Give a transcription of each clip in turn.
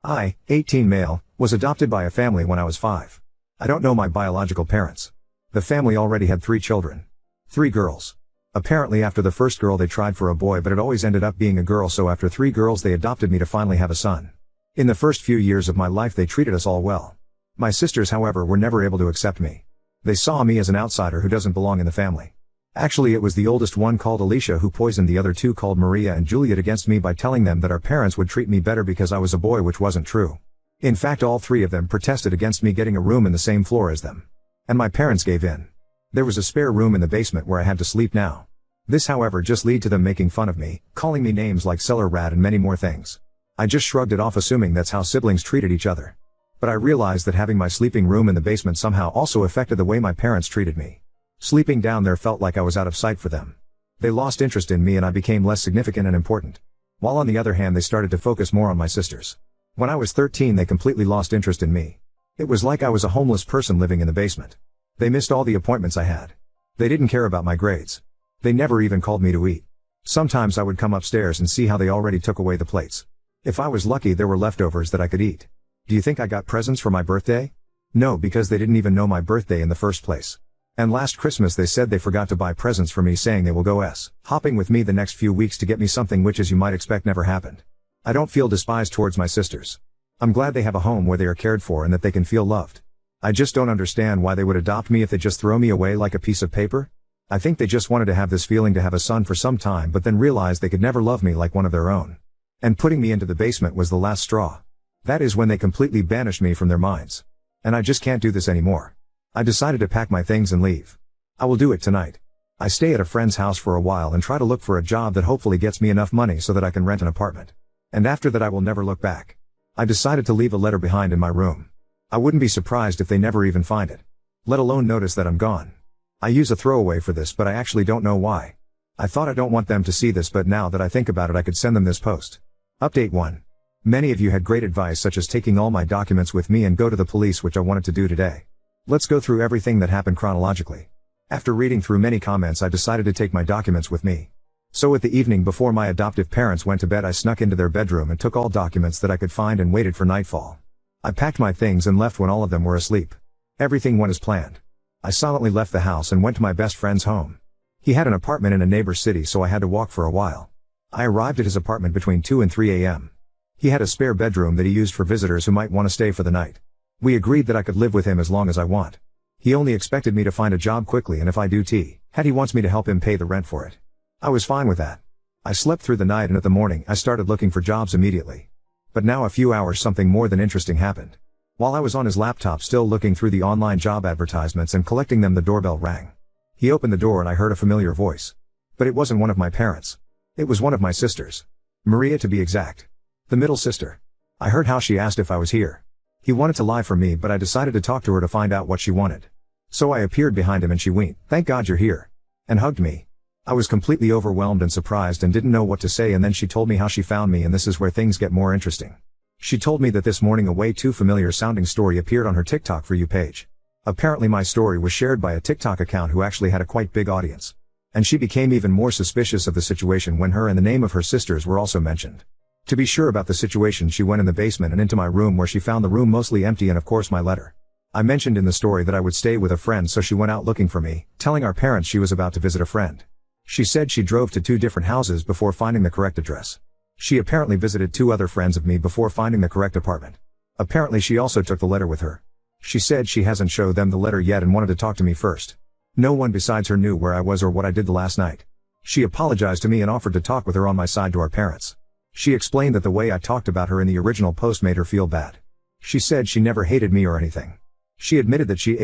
I, 18 male, was adopted by a family when I was 5. I don't know my biological parents. The family already had 3 children. 3 girls. Apparently after the first girl they tried for a boy, but it always ended up being a girl, so after 3 girls they adopted me to finally have a son. In the first few years of my life they treated us all well. My sisters, however, were never able to accept me. They saw me as an outsider who doesn't belong in the family. Actually, it was the oldest one, called Alicia, who poisoned the other 2, called Maria and Juliet, against me by telling them that our parents would treat me better because I was a boy, which wasn't true. In fact, all 3 of them protested against me getting a room in the same floor as them. And my parents gave in. There was a spare room in the basement where I had to sleep now. This, however, just led to them making fun of me, calling me names like cellar rat and many more things. I just shrugged it off, assuming that's how siblings treated each other. But I realized that having my sleeping room in the basement somehow also affected the way my parents treated me. Sleeping down there felt like I was out of sight for them. They lost interest in me and I became less significant and important. While on the other hand they started to focus more on my sisters. When I was 13 they completely lost interest in me. It was like I was a homeless person living in the basement. They missed all the appointments I had. They didn't care about my grades. They never even called me to eat. Sometimes I would come upstairs and see how they already took away the plates. If I was lucky there were leftovers that I could eat. Do you think I got presents for my birthday? No, because they didn't even know my birthday in the first place. And last Christmas they said they forgot to buy presents for me, saying they will go hopping with me the next few weeks to get me something, which, as you might expect, never happened. I don't feel despised towards my sisters. I'm glad they have a home where they are cared for and that they can feel loved. I just don't understand why they would adopt me if they just throw me away like a piece of paper. I think they just wanted to have this feeling to have a son for some time, but then realized they could never love me like one of their own. And putting me into the basement was the last straw. That is when they completely banished me from their minds. And I just can't do this anymore. I decided to pack my things and leave. I will do it tonight. I stay at a friend's house for a while and try to look for a job that hopefully gets me enough money so that I can rent an apartment. And after that I will never look back. I decided to leave a letter behind in my room. I wouldn't be surprised if they never even find it. Let alone notice that I'm gone. I use a throwaway for this, but I actually don't know why. I thought I don't want them to see this, but now that I think about it I could send them this post. Update 1. Many of you had great advice, such as taking all my documents with me and go to the police, which I wanted to do today. Let's go through everything that happened chronologically. After reading through many comments I decided to take my documents with me. So at the evening before my adoptive parents went to bed I snuck into their bedroom and took all documents that I could find and waited for nightfall. I packed my things and left when all of them were asleep. Everything went as planned. I silently left the house and went to my best friend's home. He had an apartment in a neighbor city, so I had to walk for a while. I arrived at his apartment between 2 and 3 a.m. He had a spare bedroom that he used for visitors who might want to stay for the night. We agreed that I could live with him as long as I want. He only expected me to find a job quickly, and if I do he wants me to help him pay the rent for it. I was fine with that. I slept through the night and at the morning I started looking for jobs immediately. But now a few hours something more than interesting happened. While I was on his laptop still looking through the online job advertisements and collecting them, the doorbell rang. He opened the door and I heard a familiar voice. But it wasn't one of my parents. It was one of my sisters. Maria, to be exact. The middle sister. I heard how she asked if I was here. He wanted to lie for me, but I decided to talk to her to find out what she wanted. So I appeared behind him and she winked, "Thank God you're here," and hugged me. I was completely overwhelmed and surprised and didn't know what to say, and then she told me how she found me, and this is where things get more interesting. She told me that this morning a way too familiar sounding story appeared on her TikTok For You page. Apparently my story was shared by a TikTok account who actually had a quite big audience. And she became even more suspicious of the situation when her and the name of her sisters were also mentioned. To be sure about the situation, she went in the basement and into my room, where she found the room mostly empty and of course my letter. I mentioned in the story that I would stay with a friend, so she went out looking for me, telling our parents she was about to visit a friend. She said she drove to 2 different houses before finding the correct address. She apparently visited 2 other friends of me before finding the correct apartment. Apparently she also took the letter with her. She said she hasn't showed them the letter yet and wanted to talk to me first. No one besides her knew where I was or what I did the last night. She apologized to me and offered to talk with her on my side to our parents. She explained that the way I talked about her in the original post made her feel bad. She said she never hated me or anything. She admitted that she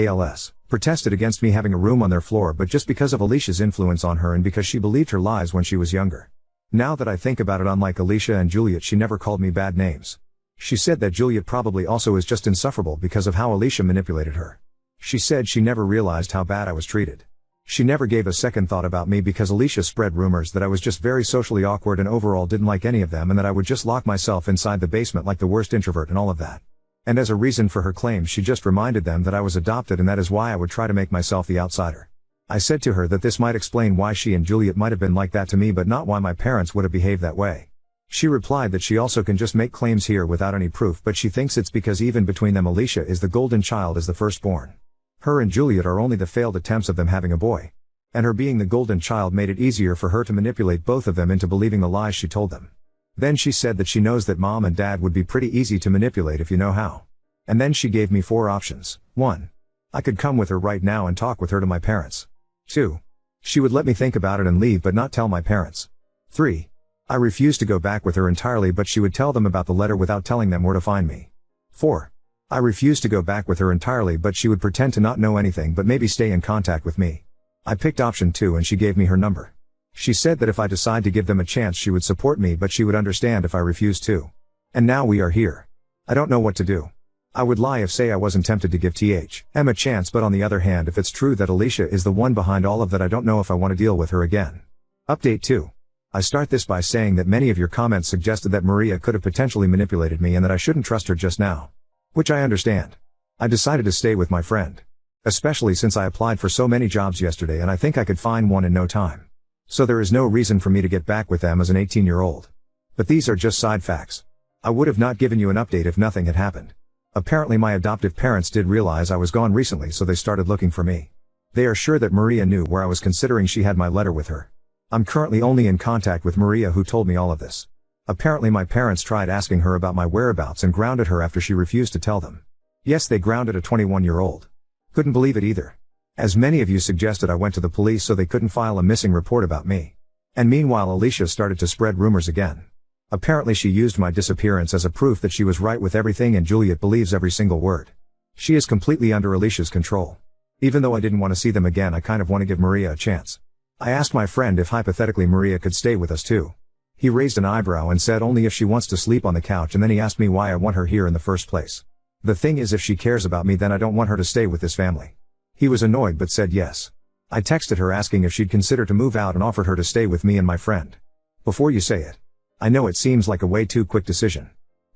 protested against me having a room on their floor, but just because of Alicia's influence on her and because she believed her lies when she was younger. Now that I think about it, unlike Alicia and Juliet, she never called me bad names. She said that Juliet probably also is just insufferable because of how Alicia manipulated her. She said she never realized how bad I was treated. She never gave a second thought about me because Alicia spread rumors that I was just very socially awkward and overall didn't like any of them, and that I would just lock myself inside the basement like the worst introvert and all of that. And as a reason for her claims, she just reminded them that I was adopted, and that is why I would try to make myself the outsider. I said to her that this might explain why she and Juliet might have been like that to me, but not why my parents would have behaved that way. She replied that she also can just make claims here without any proof, but she thinks it's because even between them Alicia is the golden child as the firstborn. Her and Juliet are only the failed attempts of them having a boy. And her being the golden child made it easier for her to manipulate both of them into believing the lies she told them. Then she said that she knows that mom and dad would be pretty easy to manipulate if you know how. And then she gave me 4 options. 1. I could come with her right now and talk with her to my parents. 2. She would let me think about it and leave but not tell my parents. 3. I refused to go back with her entirely but she would tell them about the letter without telling them where to find me. 4. I refused to go back with her entirely but she would pretend to not know anything but maybe stay in contact with me. I picked option 2 and she gave me her number. She said that if I decide to give them a chance she would support me but she would understand if I refused to. And now we are here. I don't know what to do. I would lie if say I wasn't tempted to give T.H.M. a chance, but on the other hand if it's true that Alicia is the one behind all of that I don't know if I want to deal with her again. Update 2. I start this by saying that many of your comments suggested that Maria could have potentially manipulated me and that I shouldn't trust her just now. Which I understand. I decided to stay with my friend. Especially since I applied for so many jobs yesterday and I think I could find one in no time. So there is no reason for me to get back with them as an 18-year-old. But these are just side facts. I would have not given you an update if nothing had happened. Apparently my adoptive parents did realize I was gone recently so they started looking for me. They are sure that Maria knew where I was considering she had my letter with her. I'm currently only in contact with Maria who told me all of this. Apparently my parents tried asking her about my whereabouts and grounded her after she refused to tell them. Yes, they grounded a 21-year-old. Couldn't believe it either. As many of you suggested, I went to the police so they couldn't file a missing report about me. And meanwhile Alicia started to spread rumors again. Apparently she used my disappearance as a proof that she was right with everything and Juliet believes every single word. She is completely under Alicia's control. Even though I didn't want to see them again, I kind of want to give Maria a chance. I asked my friend if hypothetically Maria could stay with us too. He raised an eyebrow and said only if she wants to sleep on the couch, and then he asked me why I want her here in the first place. The thing is, if she cares about me then I don't want her to stay with this family. He was annoyed but said yes. I texted her asking if she'd consider to move out and offered her to stay with me and my friend. Before you say it. I know it seems like a way too quick decision.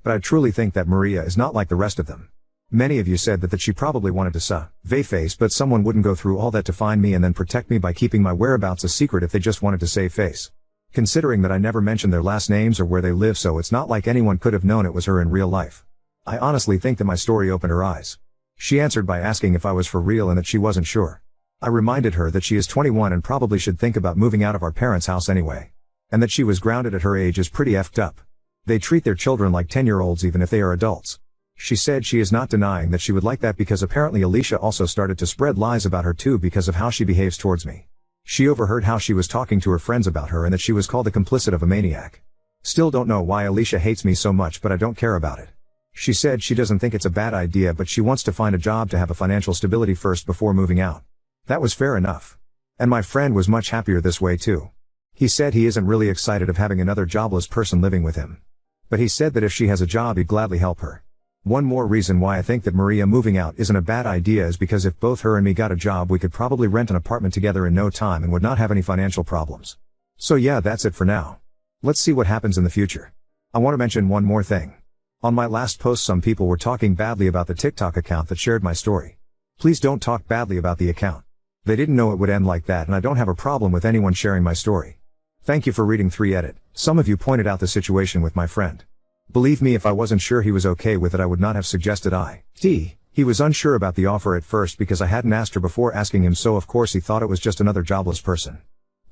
But I truly think that Maria is not like the rest of them. Many of you said that she probably wanted to save face, but someone wouldn't go through all that to find me and then protect me by keeping my whereabouts a secret if they just wanted to save face. Considering that I never mentioned their last names or where they live, so it's not like anyone could have known it was her in real life. I honestly think that my story opened her eyes. She answered by asking if I was for real and that she wasn't sure. I reminded her that she is 21 and probably should think about moving out of our parents' house anyway. And that she was grounded at her age is pretty effed up. They treat their children like 10-year-olds even if they are adults. She said she is not denying that she would like that because apparently Alicia also started to spread lies about her too because of how she behaves towards me. She overheard how she was talking to her friends about her and that she was called the complicit of a maniac. Still don't know why Alicia hates me so much, but I don't care about it. She said she doesn't think it's a bad idea, but she wants to find a job to have a financial stability first before moving out. That was fair enough. And my friend was much happier this way too. He said he isn't really excited of having another jobless person living with him. But he said that if she has a job he'd gladly help her. One more reason why I think that Maria moving out isn't a bad idea is because if both her and me got a job we could probably rent an apartment together in no time and would not have any financial problems. So yeah, that's it for now. Let's see what happens in the future. I want to mention one more thing. On my last post some people were talking badly about the TikTok account that shared my story. Please don't talk badly about the account. They didn't know it would end like that and I don't have a problem with anyone sharing my story. Thank you for reading 3 edit. Some of you pointed out the situation with my friend. Believe me, if I wasn't sure he was okay with it I would not have suggested it. He was unsure about the offer at first because I hadn't asked her before asking him, so of course he thought it was just another jobless person.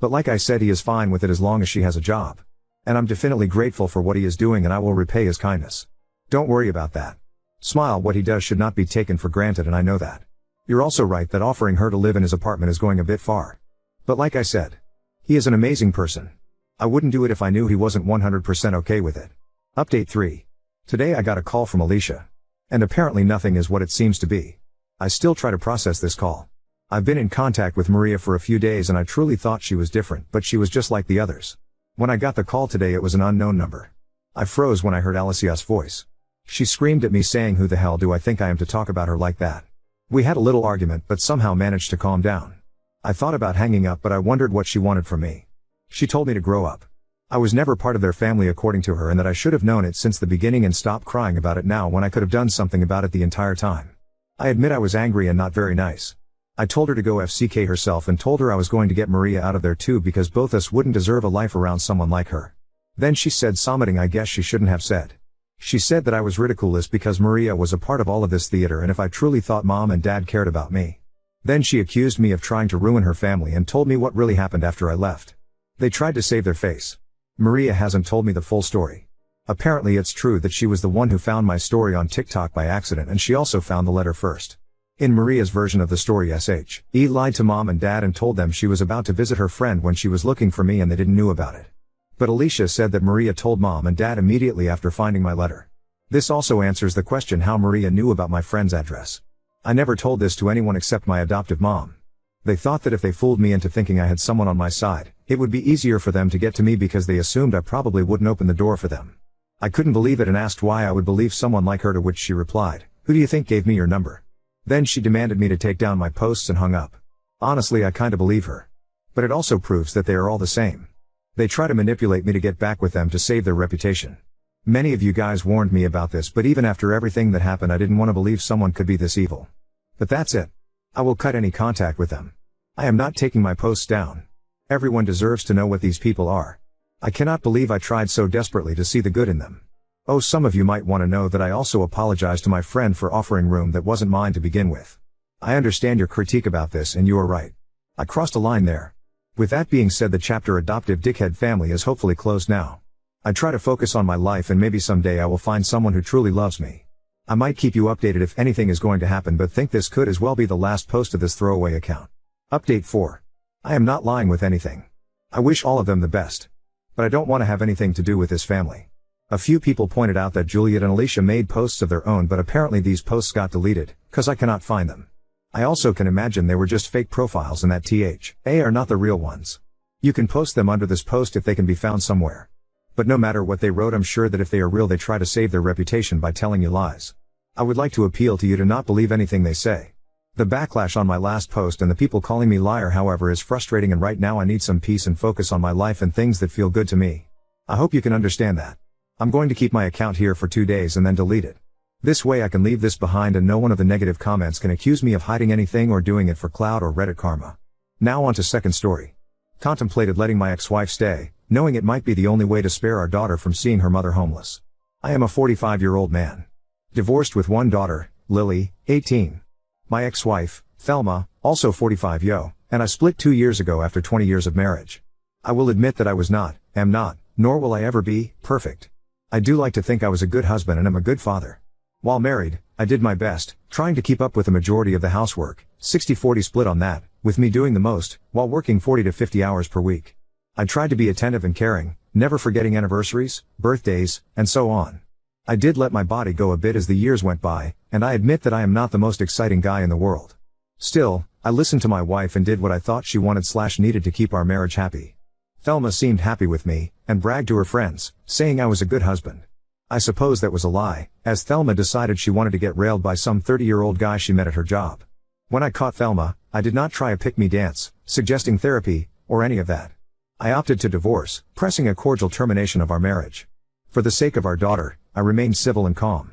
But like I said, he is fine with it as long as she has a job. And I'm definitely grateful for what he is doing and I will repay his kindness. Don't worry about that. Smile, what he does should not be taken for granted and I know that. You're also right that offering her to live in his apartment is going a bit far. But like I said, he is an amazing person. I wouldn't do it if I knew he wasn't 100% okay with it. Update 3. Today I got a call from Alicia. And apparently nothing is what it seems to be. I still try to process this call. I've been in contact with Maria for a few days and I truly thought she was different, but she was just like the others. When I got the call today it was an unknown number. I froze when I heard Alicia's voice. She screamed at me saying, "Who the hell do I think I am to talk about her like that?" We had a little argument but somehow managed to calm down. I thought about hanging up but I wondered what she wanted from me. She told me to grow up. I was never part of their family according to her and that I should have known it since the beginning and stopped crying about it now when I could have done something about it the entire time. I admit I was angry and not very nice. I told her to go FCK herself and told her I was going to get Maria out of there too because both us wouldn't deserve a life around someone like her. Then she said something I guess she shouldn't have said. She said that I was ridiculous because Maria was a part of all of this theater and if I truly thought mom and dad cared about me. Then she accused me of trying to ruin her family and told me what really happened after I left. They tried to save their face. Maria hasn't told me the full story. Apparently it's true that she was the one who found my story on TikTok by accident and she also found the letter first. In Maria's version of the story she lied to mom and dad and told them she was about to visit her friend when she was looking for me and they didn't know about it. But Alicia said that Maria told mom and dad immediately after finding my letter. This also answers the question how Maria knew about my friend's address. I never told this to anyone except my adoptive mom. They thought that if they fooled me into thinking I had someone on my side, it would be easier for them to get to me because they assumed I probably wouldn't open the door for them. I couldn't believe it and asked why I would believe someone like her, to which she replied, "Who do you think gave me your number?" Then she demanded me to take down my posts and hung up. Honestly, I kinda believe her. But it also proves that they are all the same. They try to manipulate me to get back with them to save their reputation. Many of you guys warned me about this, but even after everything that happened I didn't want to believe someone could be this evil. But that's it. I will cut any contact with them. I am not taking my posts down. Everyone deserves to know what these people are. I cannot believe I tried so desperately to see the good in them. Oh, some of you might want to know that I also apologize to my friend for offering room that wasn't mine to begin with. I understand your critique about this and you are right. I crossed a line there. With that being said, the chapter Adoptive Dickhead Family is hopefully closed now. I try to focus on my life and maybe someday I will find someone who truly loves me. I might keep you updated if anything is going to happen, but think this could as well be the last post of this throwaway account. Update 4. I am not lying with anything. I wish all of them the best. But I don't want to have anything to do with this family. A few people pointed out that Juliet and Alicia made posts of their own, but apparently these posts got deleted, cause I cannot find them. I also can imagine they were just fake profiles and that THA are not the real ones. You can post them under this post if they can be found somewhere. But no matter what they wrote, I'm sure that if they are real they try to save their reputation by telling you lies. I would like to appeal to you to not believe anything they say. The backlash on my last post and the people calling me liar, however, is frustrating, and right now I need some peace and focus on my life and things that feel good to me. I hope you can understand that. I'm going to keep my account here for 2 days and then delete it. This way I can leave this behind and no one of the negative comments can accuse me of hiding anything or doing it for clout or Reddit karma. Now on to second story. Contemplated letting my ex-wife stay, knowing it might be the only way to spare our daughter from seeing her mother homeless. I am a 45-year-old man. Divorced with one daughter, Lily, 18. My ex-wife, Thelma, also 45 and I split 2 years ago after 20 years of marriage. I will admit that I was not, am not, nor will I ever be, perfect. I do like to think I was a good husband and am a good father. While married, I did my best, trying to keep up with the majority of the housework, 60-40 split on that, with me doing the most, while working 40 to 50 hours per week. I tried to be attentive and caring, never forgetting anniversaries, birthdays, and so on. I did let my body go a bit as the years went by, and I admit that I am not the most exciting guy in the world. Still, I listened to my wife and did what I thought she wanted/needed to keep our marriage happy. Thelma seemed happy with me, and bragged to her friends, saying I was a good husband. I suppose that was a lie, as Thelma decided she wanted to get railed by some 30-year-old guy she met at her job. When I caught Thelma, I did not try a pick-me dance, suggesting therapy, or any of that. I opted to divorce, pressing a cordial termination of our marriage. For the sake of our daughter, I remained civil and calm.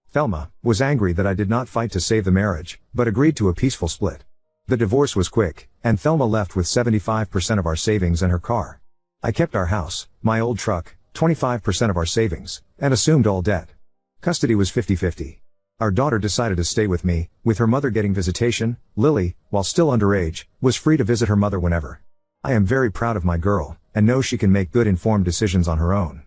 Thelma was angry that I did not fight to save the marriage, but agreed to a peaceful split. The divorce was quick, and Thelma left with 75% of our savings and her car. I kept our house, my old truck, 25% of our savings, and assumed all debt. Custody was 50-50. Our daughter decided to stay with me, with her mother getting visitation. Lily, while still underage, was free to visit her mother whenever. I am very proud of my girl, and know she can make good informed decisions on her own.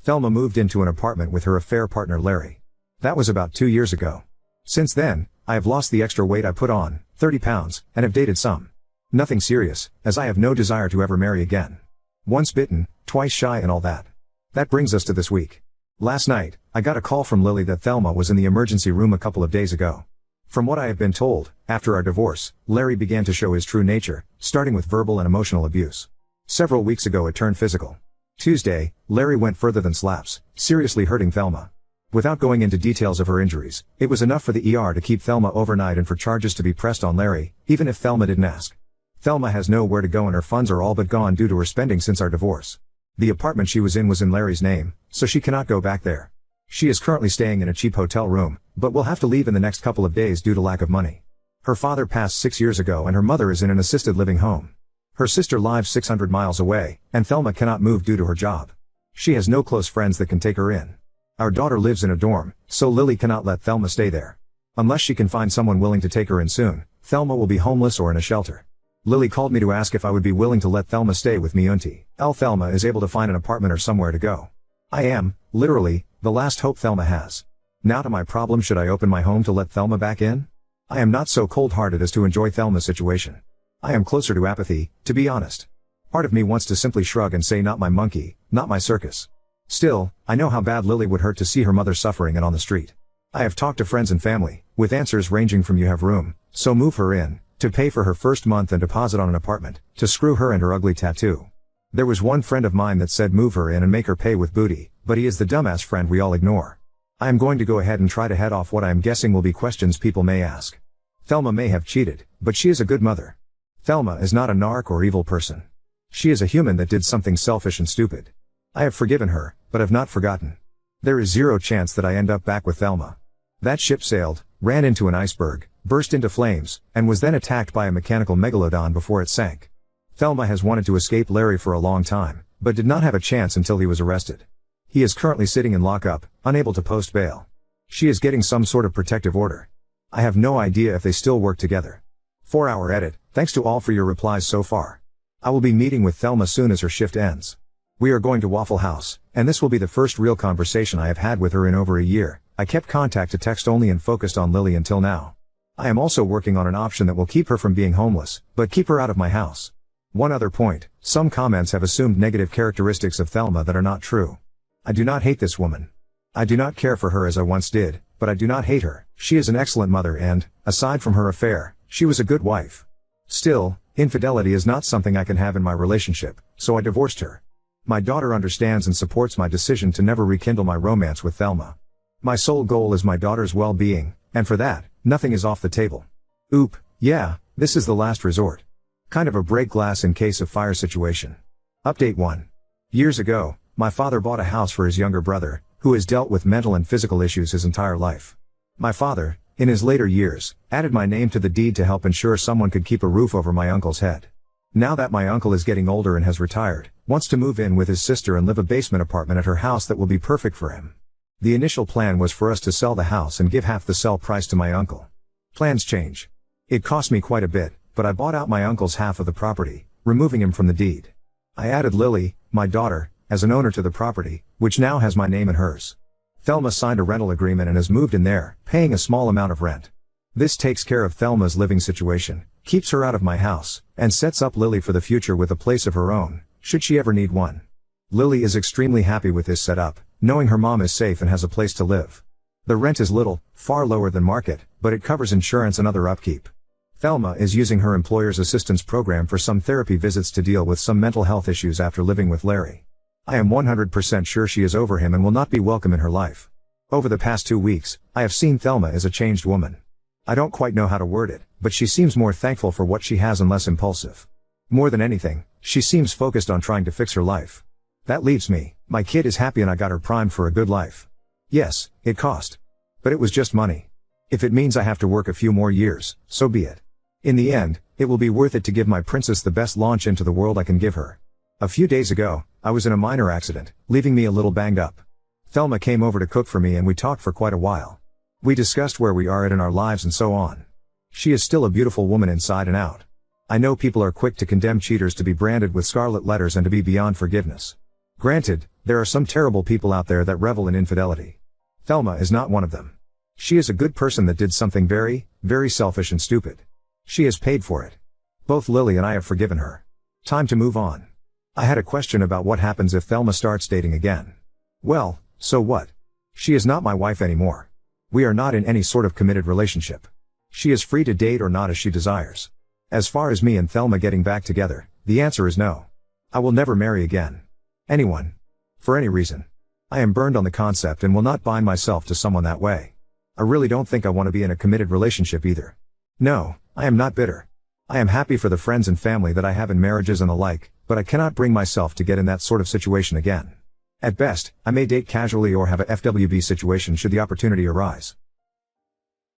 Thelma moved into an apartment with her affair partner Larry. That was about 2 years ago. Since then, I have lost the extra weight I put on, 30 pounds, and have dated some. Nothing serious, as I have no desire to ever marry again. Once bitten, twice shy and all that. That brings us to this week. Last night, I got a call from Lily that Thelma was in the emergency room a couple of days ago. From what I have been told, after our divorce, Larry began to show his true nature, starting with verbal and emotional abuse. Several weeks ago it turned physical. Tuesday, Larry went further than slaps, seriously hurting Thelma. Without going into details of her injuries, it was enough for the ER to keep Thelma overnight and for charges to be pressed on Larry, even if Thelma didn't ask. Thelma has nowhere to go and her funds are all but gone due to her spending since our divorce. The apartment she was in Larry's name, so she cannot go back there. She is currently staying in a cheap hotel room, but will have to leave in the next couple of days due to lack of money. Her father passed 6 years ago and her mother is in an assisted living home. Her sister lives 600 miles away, and Thelma cannot move due to her job. She has no close friends that can take her in. Our daughter lives in a dorm, so Lily cannot let Thelma stay there. Unless she can find someone willing to take her in soon, Thelma will be homeless or in a shelter. Lily called me to ask if I would be willing to let Thelma stay with me until Thelma is able to find an apartment or somewhere to go. I am, literally, the last hope Thelma has. Now to my problem: should I open my home to let Thelma back in? I am not so cold-hearted as to enjoy Thelma's situation. I am closer to apathy, to be honest. Part of me wants to simply shrug and say, not my monkey, not my circus. Still, I know how bad Lily would hurt to see her mother suffering and on the street. I have talked to friends and family, with answers ranging from "you have room, so move her in," to pay for her first month and deposit on an apartment, to screw her and her ugly tattoo. There was one friend of mine that said move her in and make her pay with booty, but he is the dumbass friend we all ignore. I am going to go ahead and try to head off what I am guessing will be questions people may ask. Thelma may have cheated, but she is a good mother. Thelma is not a narc or evil person. She is a human that did something selfish and stupid. I have forgiven her, but have not forgotten. There is zero chance that I end up back with Thelma. That ship sailed, ran into an iceberg, burst into flames, and was then attacked by a mechanical megalodon before it sank. Thelma has wanted to escape Larry for a long time, but did not have a chance until he was arrested. He is currently sitting in lockup, unable to post bail. She is getting some sort of protective order. I have no idea if they still work together. 4-hour edit. Thanks to all for your replies so far. I will be meeting with Thelma soon as her shift ends. We are going to Waffle House, and this will be the first real conversation I have had with her in over a year. I kept contact to text only and focused on Lily until now. I am also working on an option that will keep her from being homeless, but keep her out of my house. One other point: some comments have assumed negative characteristics of Thelma that are not true. I do not hate this woman. I do not care for her as I once did, but I do not hate her. She is an excellent mother and, aside from her affair, she was a good wife. Still, infidelity is not something I can have in my relationship, so I divorced her. My daughter understands and supports my decision to never rekindle my romance with Thelma. My sole goal is my daughter's well-being, and for that, nothing is off the table. Yeah, this is the last resort. Kind of a break glass in case of fire situation. Update 1. Years ago, my father bought a house for his younger brother, who has dealt with mental and physical issues his entire life. My father, in his later years, added my name to the deed to help ensure someone could keep a roof over my uncle's head. Now that my uncle is getting older and has retired, wants to move in with his sister and live a basement apartment at her house that will be perfect for him. The initial plan was for us to sell the house and give half the sell price to my uncle. Plans change. It cost me quite a bit, but I bought out my uncle's half of the property, removing him from the deed. I added Lily, my daughter, as an owner to the property, which now has my name and hers. Thelma signed a rental agreement and has moved in there, paying a small amount of rent. This takes care of Thelma's living situation, keeps her out of my house, and sets up Lily for the future with a place of her own, should she ever need one. Lily is extremely happy with this setup, knowing her mom is safe and has a place to live. The rent is little, far lower than market, but it covers insurance and other upkeep. Thelma is using her employer's assistance program for some therapy visits to deal with some mental health issues after living with Larry. I am 100% sure she is over him and will not be welcome in her life. Over the past 2 weeks, I have seen Thelma as a changed woman. I don't quite know how to word it, but she seems more thankful for what she has and less impulsive. More than anything, she seems focused on trying to fix her life. That leaves me. My kid is happy and I got her primed for a good life. Yes, it cost. But it was just money. If it means I have to work a few more years, so be it. In the end, it will be worth it to give my princess the best launch into the world I can give her. A few days ago, I was in a minor accident, leaving me a little banged up. Thelma came over to cook for me and we talked for quite a while. We discussed where we are at in our lives and so on. She is still a beautiful woman inside and out. I know people are quick to condemn cheaters to be branded with scarlet letters and to be beyond forgiveness. Granted, there are some terrible people out there that revel in infidelity. Thelma is not one of them. She is a good person that did something very, very selfish and stupid. She has paid for it. Both Lily and I have forgiven her. Time to move on. I had a question about what happens if Thelma starts dating again. Well, so what? She is not my wife anymore. We are not in any sort of committed relationship. She is free to date or not as she desires. As far as me and Thelma getting back together, the answer is no. I will never marry again. Anyone. For any reason. I am burned on the concept and will not bind myself to someone that way. I really don't think I want to be in a committed relationship either. No, I am not bitter. I am happy for the friends and family that I have in marriages and the like, but I cannot bring myself to get in that sort of situation again. At best, I may date casually or have a FWB situation should the opportunity arise.